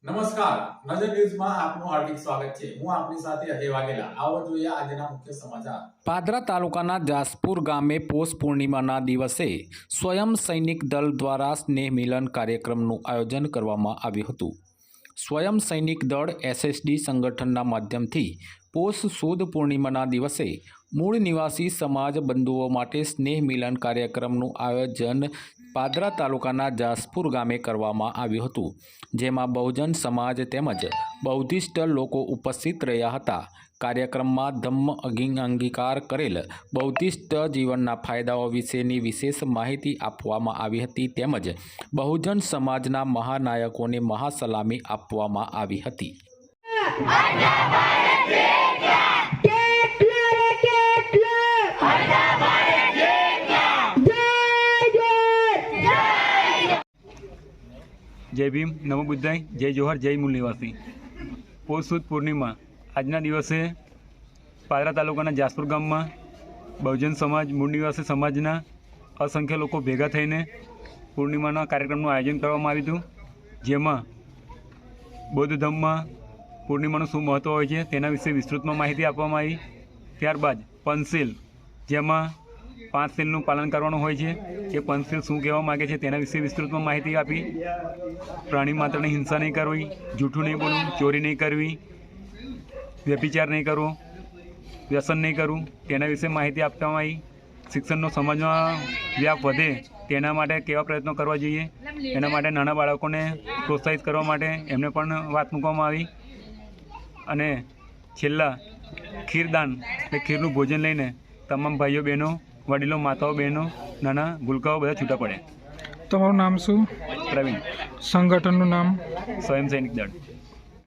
નમસ્કાર, નજર ન્યૂઝમાં આપનું હાર્દિક સ્વાગત છે। હું આપની સાથે અજય વાઘેલા। આવો જોઈએ આજના મુખ્ય સમાચાર। પાદરા તાલુકાના જાસપુર ગામે પોષ પૂર્ણિમાના દિવસે સ્વયં સૈનિક દળ દ્વારા સ્નેહ મિલન કાર્યક્રમનું આયોજન કરવામાં આવ્યું હતું। સ્વયં સૈનિક દળ એસએસડી સંગઠનના માધ્યમથી પોષ સુદ પૂર્ણિમાના દિવસે મૂળ નિવાસી સમાજ બંધુઓ માટે સ્નેહ મિલન કાર્યક્રમનું આયોજન પાદરા તાલુકાના જાસપુર ગામે કરવામાં આવ્યું હતું, જેમાં બહુજન સમાજ તેમજ બૌદ્ધિસ્ટ લોકો ઉપસ્થિત રહ્યા હતા। કાર્યક્રમમાં ધમ્મ અંગીકાર કરેલ બૌદ્ધિસ્ટ જીવનના ફાયદાઓ વિશેની વિશેષ માહિતી આપવામાં આવી હતી, તેમજ બહુજન સમાજના મહાનાયકોને મહાસલામી આપવામાં આવી હતી। जय भीम, नमो बुद्धाय, जय जोहर, जय मूल निवासी। पोष सुद पूर्णिमा આજના દિવસે પાદરા તાલુકાના જાસપુર ગામમાં બહુજન સમાજ મૂળ નિવાસી સમાજના અસંખ્ય લોકો ભેગા થઈને પૂર્ણિમાના કાર્યક્રમનું આયોજન કરવામાં આવ્યું હતું, જેમાં બૌદ્ધ ધર્મમાં પૂર્ણિમાનું શું મહત્ત્વ હોય છે તેના વિશે વિસ્તૃતમાં માહિતી આપવામાં આવી। ત્યારબાદ પંચશીલ, જેમાં 5 શીલનું પાલન કરવાનું હોય છે, એ પંચશીલ શું કહેવા માગે છે તેના વિશે વિસ્તૃતમાં માહિતી આપી। પ્રાણી માત્રની હિંસા નહીં કરવી, જૂઠું નહીં બોલવું, ચોરી નહીં કરવી, વ્યભિચાર નહીં કરવો, વ્યસન નહીં કરવું, તેના વિશે માહિતી આપવામાં આવી। શિક્ષણનો સમાજમાં વ્યાપ વધે તેના માટે કેવા પ્રયત્નો કરવા જોઈએ, એના માટે નાના બાળકોને પ્રોત્સાહિત કરવા માટે એમને પણ વાત મૂકવામાં આવી। અને છેલ્લા ખીરદાન એટલે ખીરનું ભોજન લઈને તમામ ભાઈઓ બહેનો, વડીલો, માતાઓ, બહેનો, નાના ભૂલકાઓ બધા છૂટા પડે। તમારું નામ શું? પ્રવીણ, સંગઠનનું નામ? સ્વયં સૈનિક દળ।